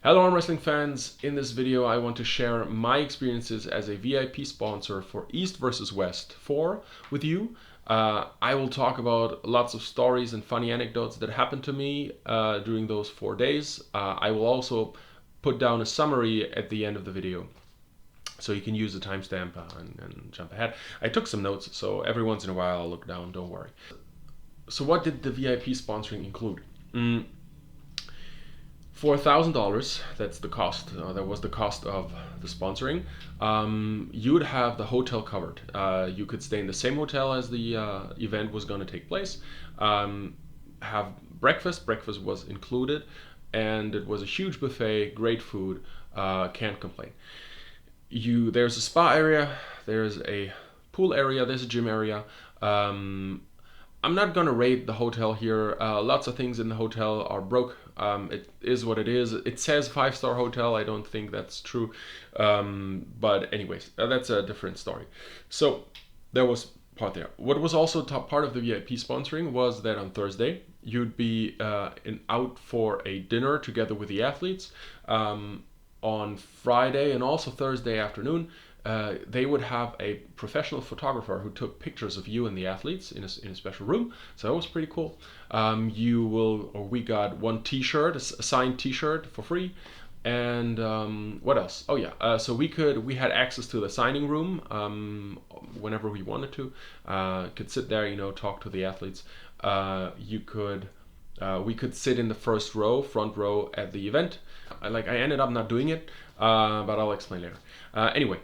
Hello arm wrestling fans, in this video I want to share my experiences as a VIP sponsor for East vs West 4 with you. I will talk about lots of stories and funny anecdotes that happened to me during those 4 days. I will also put down a summary at the end of the video, so you can use the timestamp and jump ahead. I took some notes, so every once in a while I'll look down, don't worry. So what did the VIP sponsoring include? For $1,000, that's the cost. That was the cost of the sponsoring. You would have the hotel covered. You could stay in the same hotel as the event was going to take place. Have breakfast. Breakfast was included, and it was a huge buffet. Great food. Can't complain. There's a spa area. There's a pool area. There's a gym area. I'm not gonna rate the hotel here. Lots of things in the hotel are broke. It is what it is. It says 5-star hotel. I don't think that's true. But anyways, that's a different story. So there was part there. What was also top part of the VIP sponsoring was that on Thursday you'd be out for a dinner together with the athletes. On Friday and also Thursday afternoon, they would have a professional photographer who took pictures of you and the athletes in a special room. So that was pretty cool. We got one T-shirt, a signed T-shirt for free, and what else? Oh yeah, so we had access to the signing room whenever we wanted to. Could sit there, talk to the athletes. We could sit in the front row at the event. I ended up not doing it, but I'll explain later. Anyway.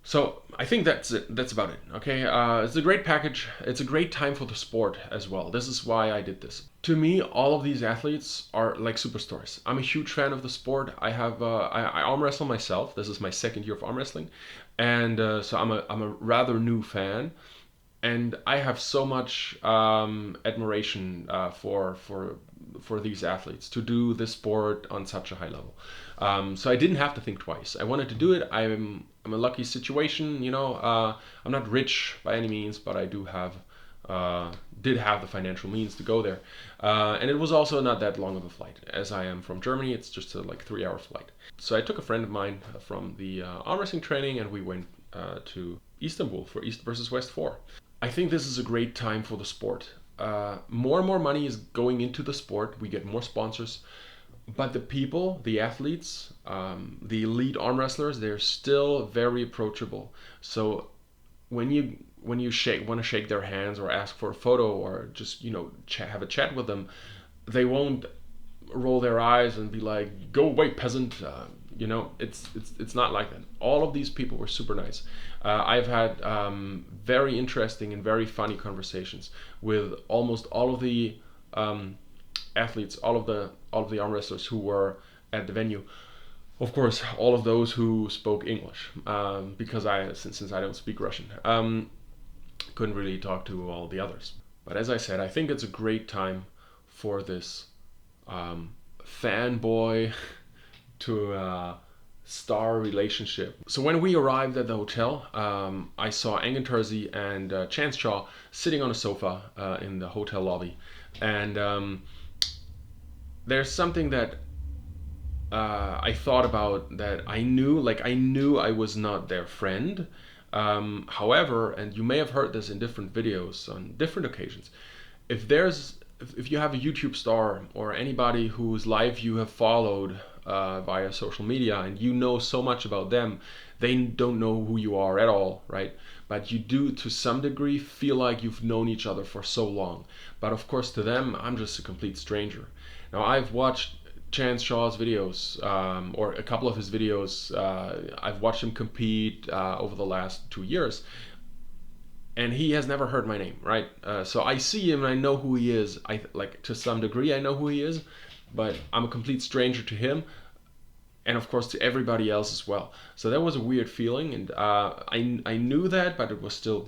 So I think that's it. That's about it. Okay, it's a great package. It's a great time for the sport as well. This is why I did this. To me, all of these athletes are like superstars. I'm a huge fan of the sport. I arm wrestle myself. This is my second year of arm wrestling, and so I'm a rather new fan. And I have so much admiration for these athletes to do this sport on such a high level. So I didn't have to think twice. I wanted to do it. I'm a lucky situation, I'm not rich by any means, but I did have the financial means to go there. And it was also not that long of a flight. As I am from Germany, it's just a 3-hour flight. So I took a friend of mine from the arm wrestling training, and we went to Istanbul for East versus West 4. I think this is a great time for the sport. More and more money is going into the sport. We get more sponsors. But the people, the athletes, the elite arm wrestlers, they're still very approachable. So when you want to shake their hands or ask for a photo or just have a chat with them, they won't roll their eyes and be like, "Go away, peasant." It's not like that. All of these people were super nice. I've had very interesting and very funny conversations with almost all of the athletes, all of the arm wrestlers who were at the venue. Of course, all of those who spoke English, because since I don't speak Russian, couldn't really talk to all the others. But as I said, I think it's a great time for this fanboy to star relationship. So when we arrived at the hotel, I saw Engin Terzi and Chance Shaw sitting on a sofa in the hotel lobby, and there's something that I thought about, that I knew I was not their friend. However, and you may have heard this in different videos on different occasions, if you have a YouTube star or anybody whose life you have followed via social media, and you know so much about them, they don't know who you are at all, right? But you do, to some degree, feel like you've known each other for so long. But of course, to them, I'm just a complete stranger. Now, I've watched Chance Shaw's videos, or a couple of his videos. I've watched him compete over the last 2 years, and he has never heard my name, right? So I see him and I know who he is. To some degree, I know who he is, but I'm a complete stranger to him, and of course to everybody else as well. So that was a weird feeling, and I knew that, but it was still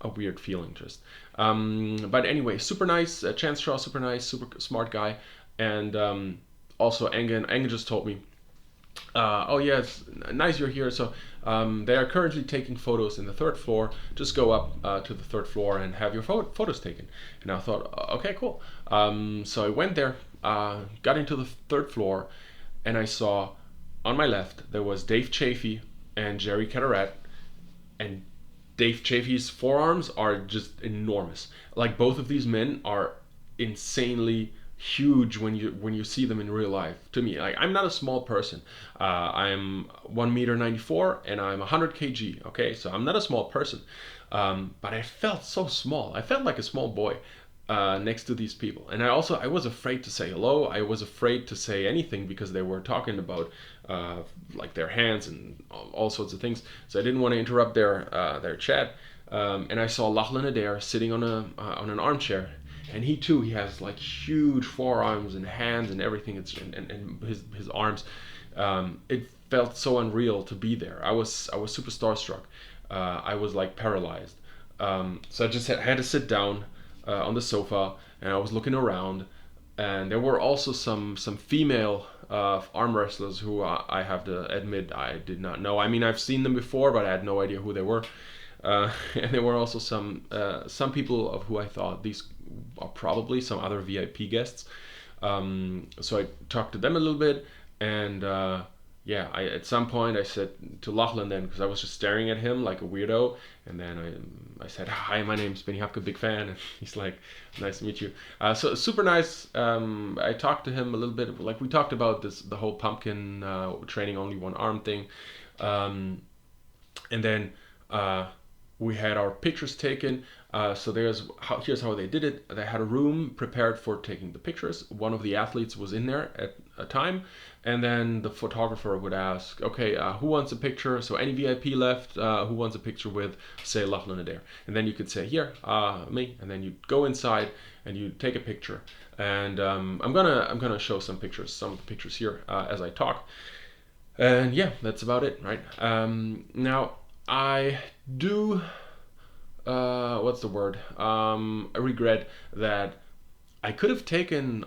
a weird feeling just. But anyway, super nice. Chance Shaw, super nice, super smart guy, and also Engin just told me, oh yeah, it's nice you're here. So they are currently taking photos in the 3rd floor. Just go up to the 3rd floor and have your photos taken. And I thought, okay, cool. So I went there, got into the 3rd floor, and I saw on my left there was Dave Chafee and Jerry Caderet, and Dave Chafee's forearms are just enormous. Like both of these men are insanely huge when you see them in real life. To me, like I'm not a small person. I'm 1 meter 94 and I'm 100 kg. Okay, so I'm not a small person, but I felt so small. I felt like a small boy next to these people. And I was afraid to say hello. I was afraid to say anything because they were talking about like their hands and all sorts of things. So I didn't want to interrupt their chat. And I saw Lachlan Adair sitting on an armchair, and he has like huge forearms and hands and everything. And his arms. It felt so unreal to be there. I was super starstruck. I was like paralyzed. So I just had to sit down on the sofa, and I was looking around, and there were also some female arm wrestlers who I have to admit I did not know. I mean, I've seen them before, but I had no idea who they were. And there were also some people of who I thought these are probably some other VIP guests. So I talked to them a little bit, and yeah, at some point I said to Lachlan then, because I was just staring at him like a weirdo, and then I said, "Hi, my name's Benny Hapke, big fan," and he's like, "Nice to meet you." So super nice. I talked to him a little bit, like we talked about the whole pumpkin training only one arm thing, and then we had our pictures taken. So here's how they did it. They had a room prepared for taking the pictures. One of the athletes was in there at a time, and then the photographer would ask, "Okay, who wants a picture?" So any VIP left, who wants a picture with, say, Lachlan Adair, and then you could say, "Here, me," and then you go inside and you take a picture. And I'm gonna show some of the pictures here as I talk. And yeah, that's about it, right? Now I do what's the word? I regret that I could have taken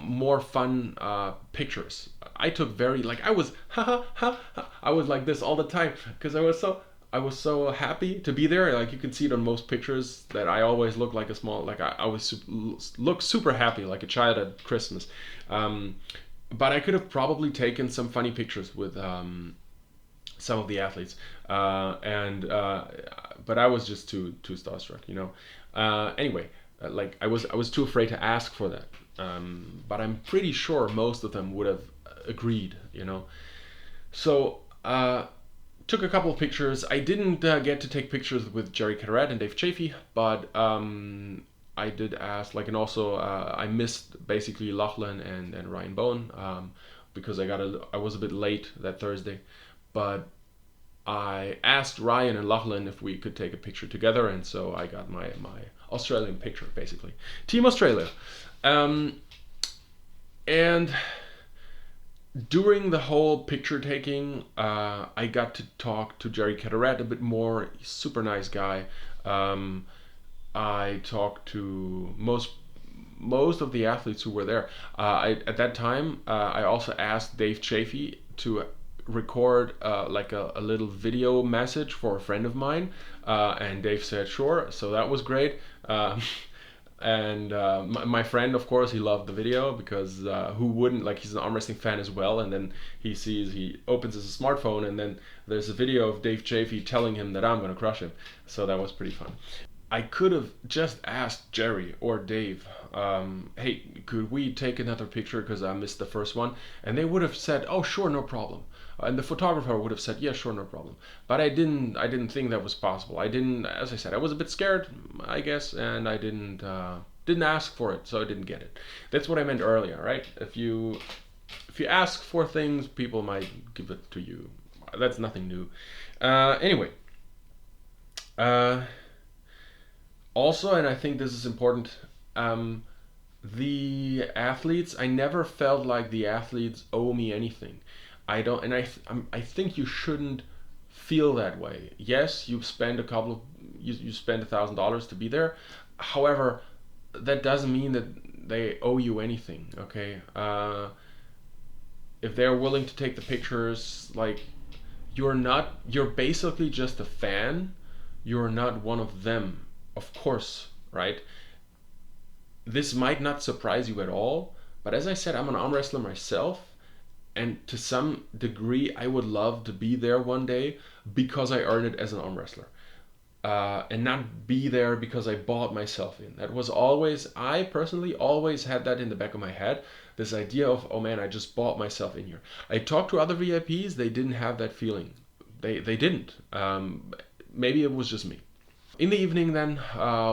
more fun pictures. I took very like I was ha ha ha, ha. I was like this all the time because I was so happy to be there. Like you can see it on most pictures that I always look like a small like I always look super happy like a child at Christmas. But I could have probably taken some funny pictures with some of the athletes, and but I was just too starstruck, you know. Anyway, like I was too afraid to ask for that, but I'm pretty sure most of them would have agreed, you know. So took a couple of pictures. I didn't get to take pictures with Jerry Caderet and Dave Chafee, but I did ask, like, and also I missed basically Lachlan and Ryan Bowen because I was a bit late that Thursday, but I asked Ryan and Lachlan if we could take a picture together, and so I got my Australian picture, basically. Team Australia. And during the whole picture taking, I got to talk to Jerry Caderet a bit more. He's a super nice guy. I talked to most of the athletes who were there. At that time, I also asked Dave Chafee to record like a little video message for a friend of mine, and Dave said sure. So that was great. And my friend, of course, he loved the video because who wouldn't? Like he's an arm wrestling fan as well. And then he opens his smartphone, and then there's a video of Dave Chafee telling him that I'm gonna crush him. So that was pretty fun. I could have just asked Jerry or Dave, hey, could we take another picture because I missed the first one? And they would have said, oh, sure, no problem. And the photographer would have said, yeah, sure, no problem. But I didn't think that was possible. I didn't, as I said, I was a bit scared, I guess, and I didn't ask for it, so I didn't get it. That's what I meant earlier, right? If you ask for things, people might give it to you. That's nothing new. Anyway. Also, and I think this is important, the athletes, I never felt like the athletes owe me anything. I don't, and I think you shouldn't feel that way. Yes, you spend you spend $1,000 to be there. However, that doesn't mean that they owe you anything. Okay, if they're willing to take the pictures, like you're basically just a fan. You're not one of them. Of course, right? This might not surprise you at all, but as I said, I'm an arm wrestler myself, And to some degree, I would love to be there one day because I earned it as an arm wrestler. And not be there because I bought myself in. That was always, I personally always had that in the back of my head. This idea of, oh man, I just bought myself in here. I talked to other VIPs, they didn't have that feeling. They didn't. Maybe it was just me. In the evening, then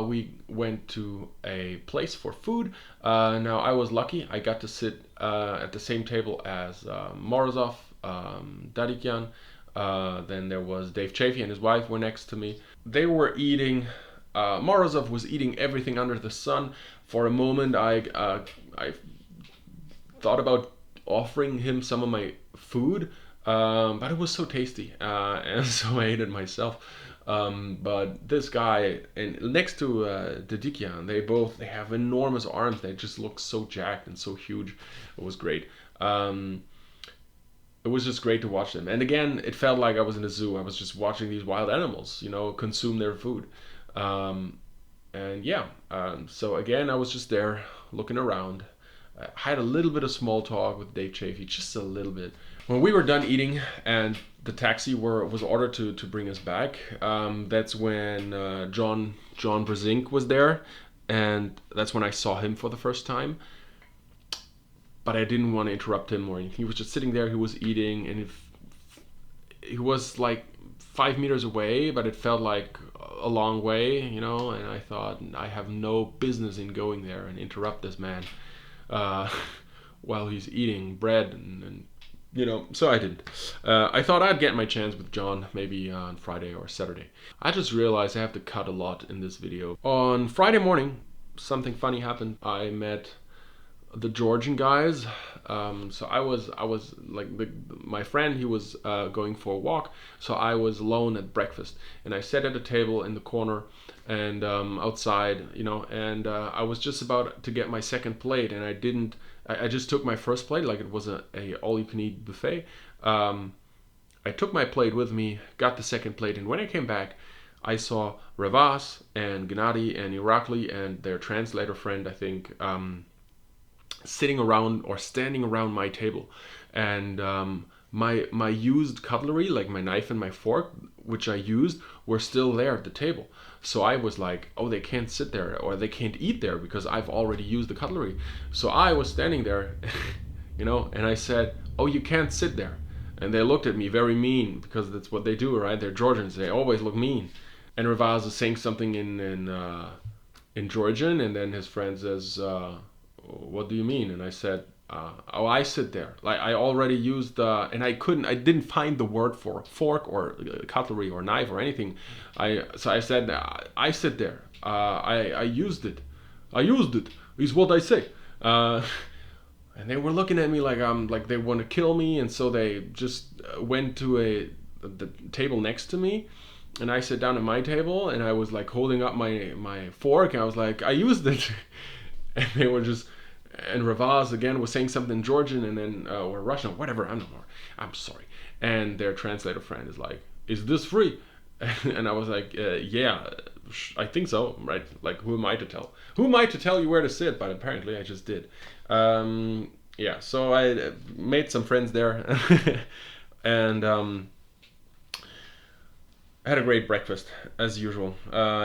we went to a place for food. Now I was lucky; I got to sit at the same table as Morozov, Dadikyan. Then there was Dave Chafee and his wife were next to me. They were eating. Morozov was eating everything under the sun. For a moment, I thought about offering him some of my food, but it was so tasty, and so I ate it myself. But this guy, and next to Dedikian, they have enormous arms. They just look so jacked and so huge. It was great. It was just great to watch them. And again, it felt like I was in a zoo. I was just watching these wild animals, consume their food. And yeah, so again, I was just there looking around. I had a little bit of small talk with Dave Chafee, just a little bit. When we were done eating and the taxi was ordered to bring us back, that's when John Brezink was there, and that's when I saw him for the first time. But I didn't want to interrupt him, or he was just sitting there. He was eating, and he was like 5 meters away, but it felt like a long way, And I thought, I have no business in going there and interrupt this man while he's eating bread and so I didn't. I thought I'd get my chance with John maybe on Friday or Saturday. I just realized I have to cut a lot in this video. On Friday morning, something funny happened. I met the Georgian guys. So I was like my friend. He was going for a walk, so I was alone at breakfast, and I sat at a table in the corner and outside, and I was just about to get my second plate, and I didn't. I just took my first plate like it was a all-you-can-eat buffet. I took my plate with me, got the second plate, and when I came back, I saw Ravas and Gennady and Irakli and their translator friend, I think, sitting around or standing around my table, and my used cutlery, like my knife and my fork, which I used, were still there at the table. So I was like, oh, they can't sit there or they can't eat there because I've already used the cutlery. So I was standing there, and I said, oh, you can't sit there. And they looked at me very mean because that's what they do, right? They're Georgians. They always look mean. And Ravaz is saying something in Georgian, and then his friend says, what do you mean? And I said, oh, I sit there. Like I already used, and I didn't find the word for fork or cutlery or knife or anything. So I said, I sit there. I used it. I used it. Is what I say. And they were looking at me like they want to kill me, and so they just went to the table next to me, and I sat down at my table, and I was like holding up my fork, and I was like, I used it, and they were just. And Ravaz again was saying something in Georgian and then or Russian, whatever. I'm sorry. And their translator friend is like, "Is this free?" And I was like, "Yeah, I think so, right? Like, who am I to tell? Who am I to tell you where to sit?" But apparently, I just did. Yeah. So I made some friends there, and I had a great breakfast, as usual.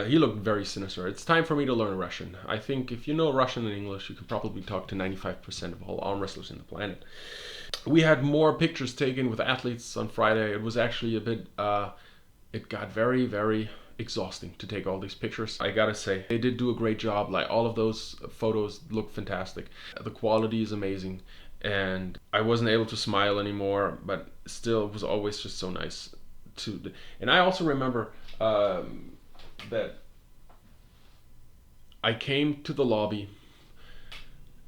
He looked very sinister. It's time for me to learn Russian. I think if you know Russian and English, you can probably talk to 95% of all arm wrestlers in the planet. We had more pictures taken with athletes on Friday. It was actually a bit, it got very, very exhausting to take all these pictures. I gotta say, they did do a great job. Like, all of those photos look fantastic. The quality is amazing. And I wasn't able to smile anymore, but still, it was always just so nice. And I also remember that I came to the lobby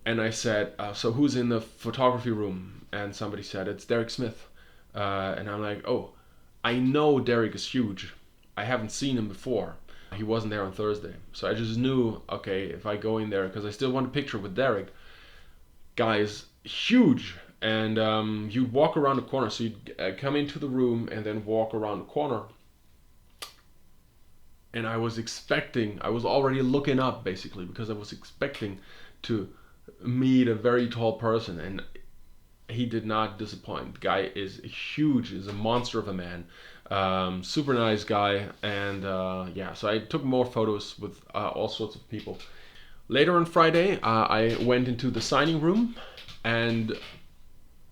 and I said, so who's in the photography room? And somebody said, it's Derek Smith. And I'm like, oh, I know Derek is huge. I haven't seen him before. He wasn't there on Thursday. So I just knew, okay, if I go in there, because I still want a picture with Derek, guys, huge. And you'd walk around the corner. So you'd come into the room and then walk around the corner. And I was already looking up basically because I was expecting to meet a very tall person. And he did not disappoint. The guy is huge, is a monster of a man. Super nice guy, and yeah, so I took more photos with all sorts of people. Later on Friday, I went into the signing room, and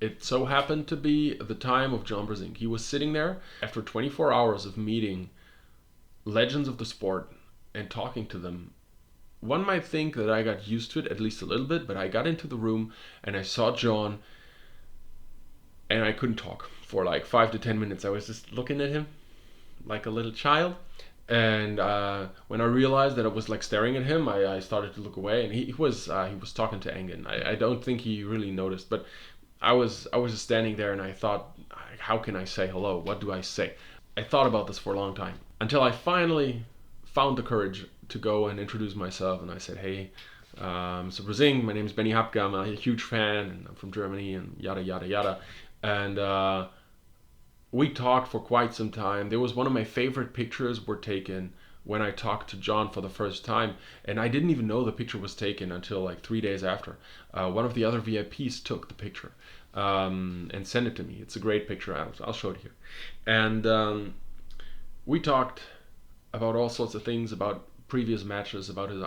it so happened to be the time of John Brzezinski. He was sitting there after 24 hours of meeting legends of the sport and talking to them. One might think that I got used to it at least a little bit, but I got into the room and I saw John, and I couldn't talk for like 5 to 10 minutes. I was just looking at him like a little child. And when I realized that I was like staring at him, I started to look away, and he was talking to Engen. I don't think he really noticed, but I was just standing there, and I thought, how can I say hello? What do I say? I thought about this for a long time until I finally found the courage to go and introduce myself, and I said, hey, Mr. Brazing, my name is Benny Hapke. I'm a huge fan, and I'm from Germany, and yada yada yada. And we talked for quite some time. There was one of my favorite pictures were taken when I talked to John for the first time, and I didn't even know the picture was taken until like 3 days after. One of the other VIPs took the picture and sent it to me. It's a great picture. I'll show it here. And we talked about all sorts of things, about previous matches, about his.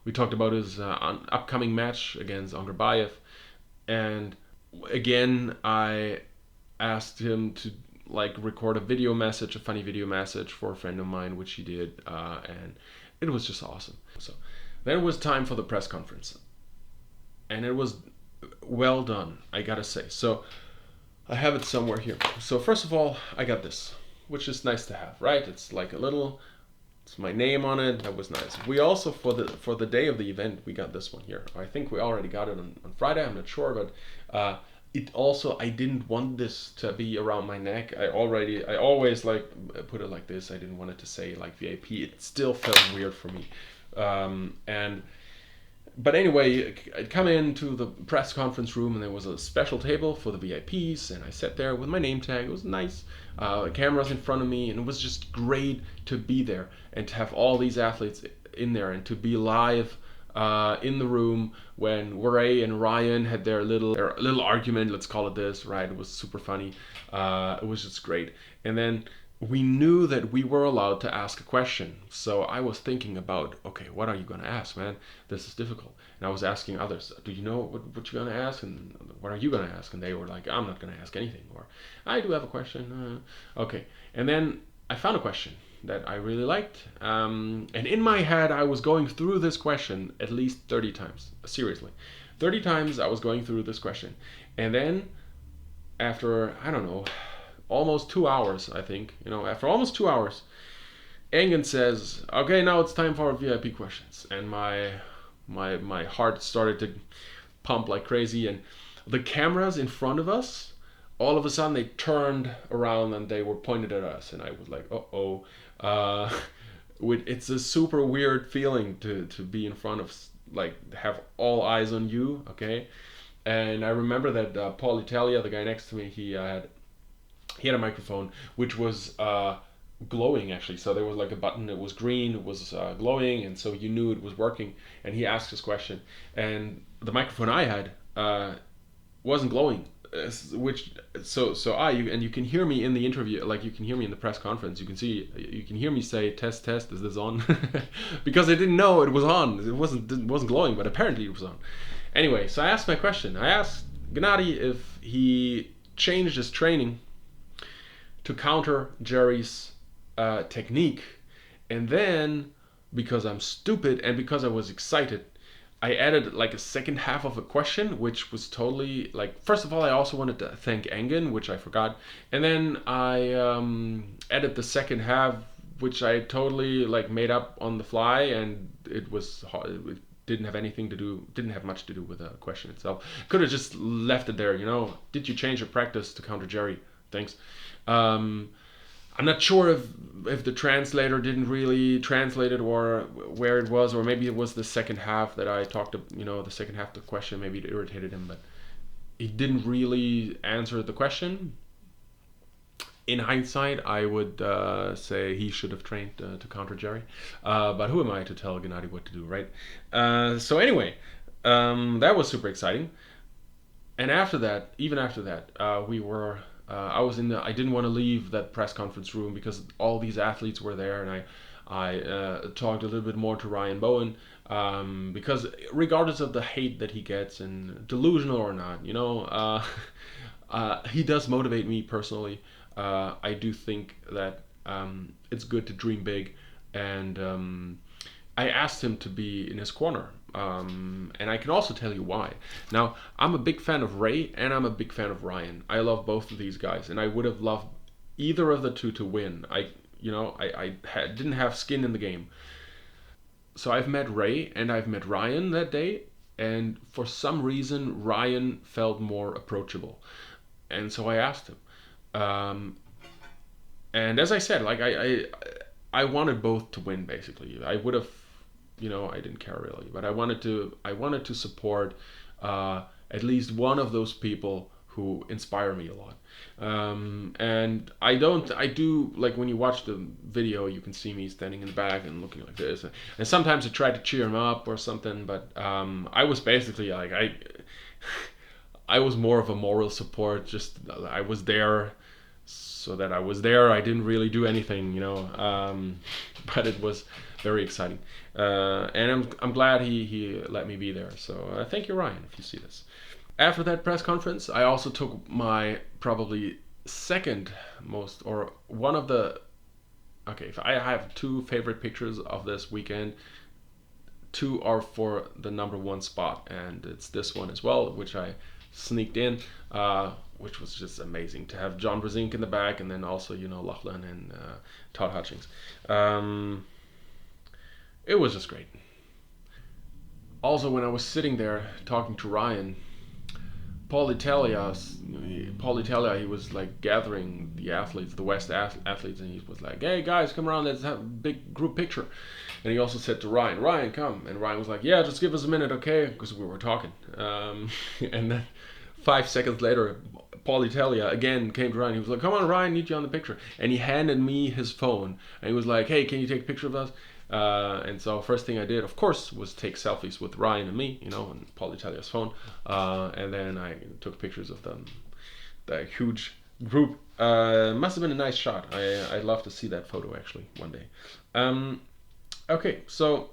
We talked about his upcoming match against Angerbayev, and again I asked him to like record a video message, a funny video message for a friend of mine, which he did, and it was just awesome. So then it was time for the press conference, and it was well done, I gotta say. So I have it somewhere here. So first of all, I got this, which is nice to have, right? It's like a little, it's my name on it. That was nice. We also for the day of the event, we got this one here. I think we already got it on Friday. I'm not sure, but it also, I didn't want this to be around my neck. I always like put it like this. I didn't want it to say like VIP. It still felt weird for me. And but anyway, I'd come into the press conference room, and there was a special table for the VIPs, and I sat there with my name tag. It was nice. Cameras in front of me, and it was just great to be there and to have all these athletes in there and to be live in the room when Ray and Ryan had their little argument. Let's call it this, right? It was super funny. It was just great. And then we knew that we were allowed to ask a question. So I was thinking about, okay, what are you going to ask, man? This is difficult. And I was asking others, do you know what you're going to ask? And what are you going to ask? And they were like, I'm not going to ask anything. Or, I do have a question. Okay. And then I found a question that I really liked. And in my head, I was going through this question at least 30 times. Seriously. 30 times I was going through this question. And then after, I don't know, almost 2 hours, I think. After almost 2 hours, Engen says, "Okay, now it's time for VIP questions." And my heart started to pump like crazy, and the cameras in front of us, all of a sudden they turned around and they were pointed at us, and I was like, "Uh-oh." It's a super weird feeling to be in front of, like, have all eyes on you, okay? And I remember that Paul Italia, the guy next to me, he had a microphone which was glowing, actually. So there was like a button, it was green, it was glowing, and so you knew it was working. And he asked his question, and the microphone I had wasn't glowing, which you can hear me in the interview, like you can hear me in the press conference. You can hear me say, test, is this on? Because I didn't know it was on. It wasn't glowing, but apparently it was on. Anyway, so I asked my question. I asked Gennady if he changed his training to counter Jerry's technique, and then, because I'm stupid and because I was excited, I added like a second half of a question, which was totally like, first of all, I also wanted to thank Engen, which I forgot, and then I added the second half, which I totally like made up on the fly, and it was hard. It didn't have much to do with the question itself. Could have just left it there, did you change your practice to counter Jerry? Thanks. I'm not sure if the translator didn't really translate it, or where it was, or maybe it was the second half that I talked to, the second half of the question, maybe it irritated him, but he didn't really answer the question. In hindsight, I would say he should have trained to counter Jerry, but who am I to tell Gennady what to do, right? So anyway, that was super exciting. And after that, even after that, we were. I was in the. I didn't want to leave that press conference room because all these athletes were there, and I talked a little bit more to Ryan Bowen, because regardless of the hate that he gets, and delusional or not, he does motivate me personally. I do think that it's good to dream big, and I asked him to be in his corner. And I can also tell you why. Now, I'm a big fan of Ray and I'm a big fan of Ryan. I love both of these guys, and I would have loved either of the two to win. I didn't have skin in the game. So I've met Ray and I've met Ryan that day, and for some reason, Ryan felt more approachable. And so I asked him. Um, and as I said, I wanted both to win. Basically, I would have, I didn't care really, but I wanted to support at least one of those people who inspire me a lot. And I do like when you watch the video, you can see me standing in the back and looking like this, and sometimes I try to cheer him up or something, but I was basically like I was more of a moral support. Just I was there so that I was there. I didn't really do anything, but it was very exciting, and I'm glad he let me be there. So thank you, Ryan, if you see this. After that press conference, I also took my probably second most, or one of the. Okay, if I have two favorite pictures of this weekend, two are for the number one spot, and it's this one as well, which I sneaked in, which was just amazing to have John Brezink in the back, and then also Lachlan and Todd Hutchings. Um, it was just great. Also, when I was sitting there talking to Ryan, Paul Italia, he was like gathering the athletes, the West athletes, and he was like, "Hey guys, come around, let's have a big group picture." And he also said to Ryan, "Ryan, come." And Ryan was like, "Yeah, just give us a minute, okay?" Because we were talking. And then 5 seconds later, Paul Italia again came to Ryan. He was like, "Come on, Ryan, need you on the picture." And he handed me his phone, and he was like, "Hey, can you take a picture of us?" And so first thing I did, of course, was take selfies with Ryan and me, on Paul Italia's phone. And then I took pictures of them, the huge group. Must have been a nice shot. I'd love to see that photo actually one day. Um, okay, so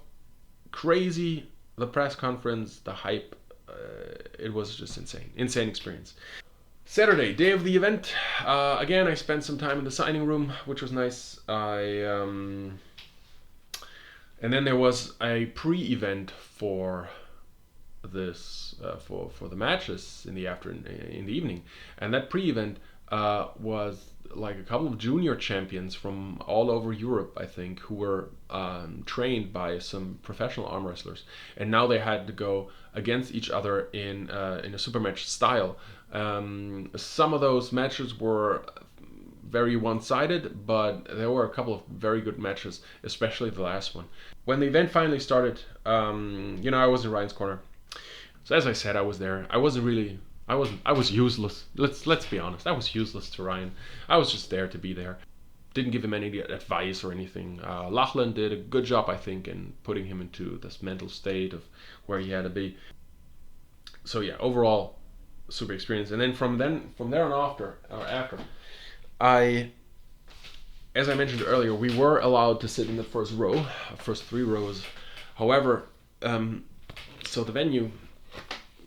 crazy, the press conference, the hype. It was just insane experience. Saturday, day of the event. Again, I spent some time in the signing room, which was nice. And then there was a pre-event for this for the matches in the evening, and that pre-event was like a couple of junior champions from all over Europe, I think, who were trained by some professional arm wrestlers, and now they had to go against each other in a super match style. Some of those matches were very one-sided, but there were a couple of very good matches, especially the last one. When the event finally started, I was in Ryan's corner. So as I said, I was there. I wasn't really. I was useless. Let's be honest. I was useless to Ryan. I was just there to be there. Didn't give him any advice or anything. Lachlan did a good job, I think, in putting him into this mental state of where he had to be. So yeah, overall, super experience. And then from there on after, I, as I mentioned earlier, we were allowed to sit in the first row, first three rows. However, so the venue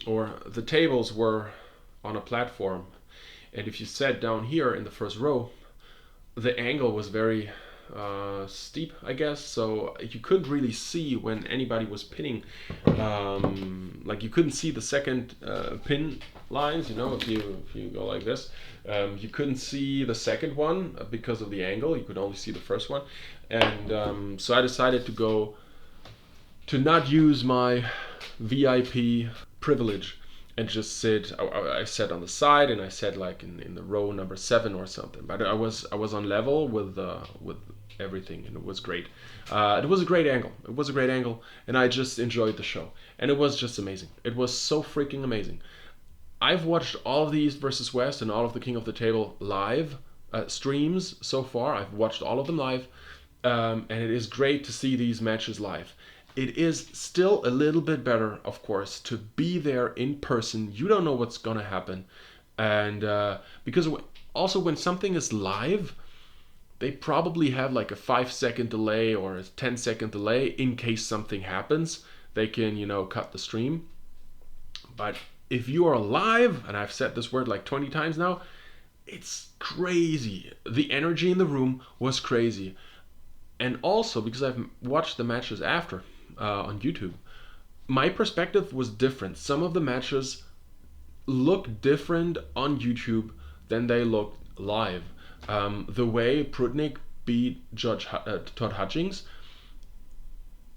or the tables were on a platform, and if you sat down here in the first row, the angle was very steep, I guess. So you couldn't really see when anybody was pinning. Like you couldn't see the second pin lines. If you go like this, you couldn't see the second one because of the angle. You could only see the first one, and so I decided to not use my VIP privilege and just sit. I sat on the side, and I sat like in the row number 7 or something. But I was on level with everything, and it was great. It was a great angle. It was a great angle, and I just enjoyed the show. And it was just amazing. It was so freaking amazing. I've watched all of the East versus West and all of the King of the Table live streams so far. I've watched all of them live, and it is great to see these matches live. it is still a little bit better, of course, to be there in person. You don't know what's gonna happen, and because also when something is live, they probably have like a 5 second delay or a 10 second delay in case something happens. They can, cut the stream. But if you are live, and I've said this word like 20 times now, it's crazy. The energy in the room was crazy. And also because I've watched the matches after on YouTube, my perspective was different. Some of the matches look different on YouTube than they look live. The way Prudnik beat Todd Hutchings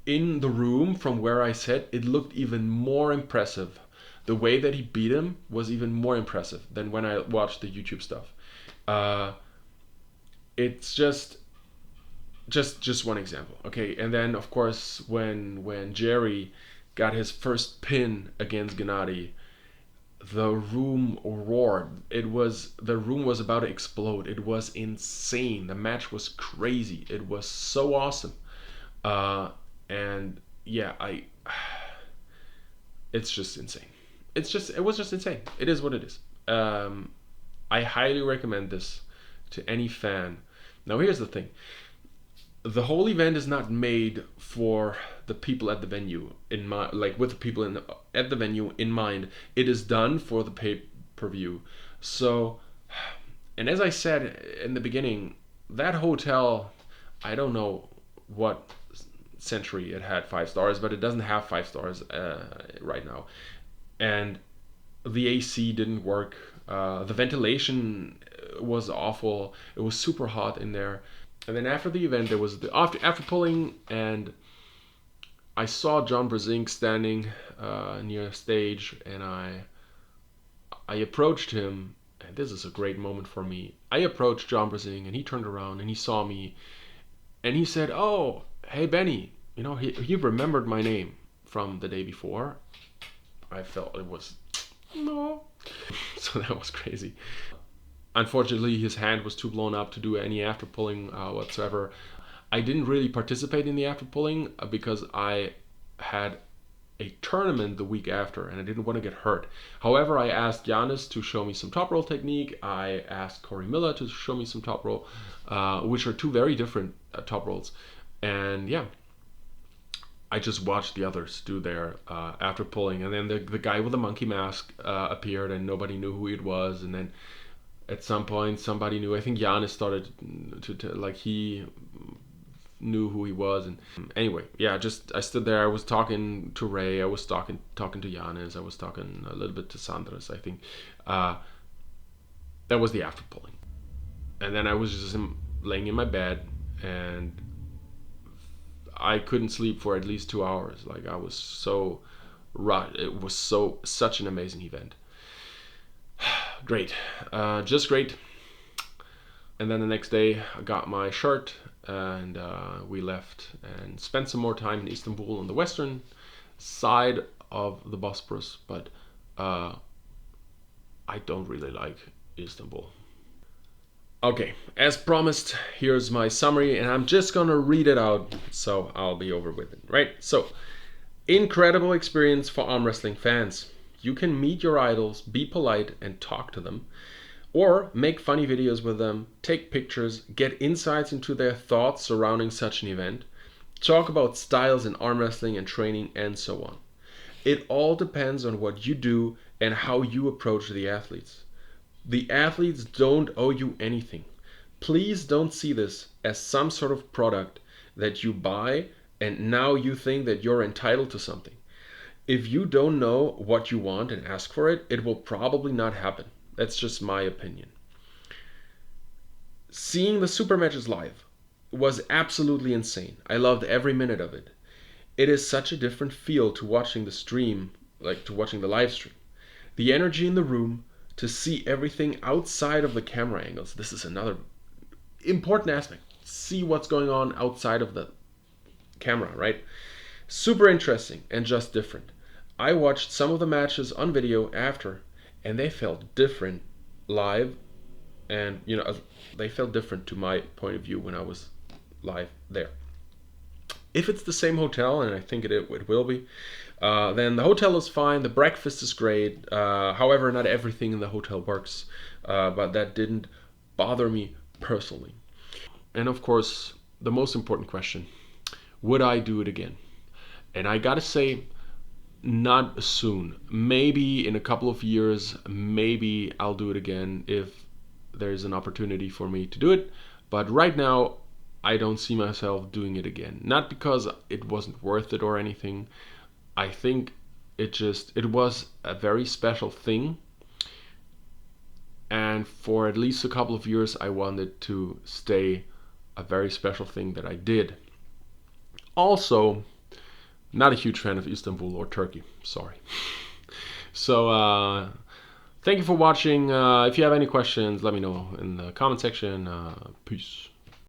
in the room from where I sat, it looked even more impressive. The way that he beat him was even more impressive than when I watched the YouTube stuff. Uh, it's just one example, okay. And then of course when Jerry got his first pin against Gennady, the room roared. The room was about to explode. It was insane. The match was crazy. It was so awesome. Uh, and yeah, it's just insane. It was just insane. It is what it is. I highly recommend this to any fan. Now here's the thing: the whole event is not made for the people at the venue in mind, like with the people at the venue in mind. It is done for the pay-per-view. So, and as I said in the beginning, that hotel, I don't know what century it had 5 stars, but it doesn't have 5 stars right now. And the AC didn't work. The ventilation was awful. It was super hot in there. And then after the event, there was the after pulling, and I saw John Brzenk standing near stage, and I approached him, and this is a great moment for me. I approached John Brzenk, and he turned around and he saw me, and he said, "Oh, hey Benny, he remembered my name from the day before." I felt it was no, so that was crazy. Unfortunately, his hand was too blown up to do any after pulling whatsoever. I didn't really participate in the after pulling because I had a tournament the week after and I didn't want to get hurt. However, I asked Giannis to show me some top roll technique. I asked Corey Miller to show me some top roll, which are two very different top rolls. And yeah, I just watched the others do their after pulling. And then the guy with the monkey mask appeared and nobody knew who it was. And then at some point somebody knew. I think Giannis started to like he knew who he was. And anyway, yeah, just I stood there. I was talking to Ray. I was talking to Giannis. I was talking a little bit to Sandras. I think that was the after pulling. And then I was just laying in my bed, and I couldn't sleep for at least 2 hours. Like I was so right. It was such an amazing event. Great, just great. And then the next day I got my shirt, and we left and spent some more time in Istanbul on the western side of the Bosporus, but I don't really like Istanbul. Okay, as promised, here's my summary, and I'm just gonna read it out so I'll be over with it, right? So, incredible experience for arm wrestling fans. You can meet your idols, be polite, and talk to them, or make funny videos with them, take pictures, get insights into their thoughts surrounding such an event, talk about styles in arm wrestling and training, and so on. It all depends on what you do and how you approach the athletes. The athletes don't owe you anything. Please don't see this as some sort of product that you buy and now you think that you're entitled to something. If you don't know what you want and ask for it, it will probably not happen. That's just my opinion. Seeing the super matches live was absolutely insane. I loved every minute of it. It is such a different feel to watching the stream, like to watching the live stream. The energy in the room, to see everything outside of the camera angles. This is another important aspect. See what's going on outside of the camera, right? Super interesting and just different. I watched some of the matches on video after, and they felt different live, and they felt different to my point of view when I was live there. If it's the same hotel, and I think it will be, then the hotel is fine. The breakfast is great. However, not everything in the hotel works, but that didn't bother me personally. And of course, the most important question: would I do it again? And I gotta say, not soon. Maybe in a couple of years, maybe I'll do it again if there's an opportunity for me to do it. But right now, I don't see myself doing it again. Not because it wasn't worth it or anything. I think it was a very special thing, and for at least a couple of years I wanted to stay a very special thing that I did. Also, not a huge fan of Istanbul or Turkey. Sorry. So, thank you for watching. If you have any questions, let me know in the comment section. Peace.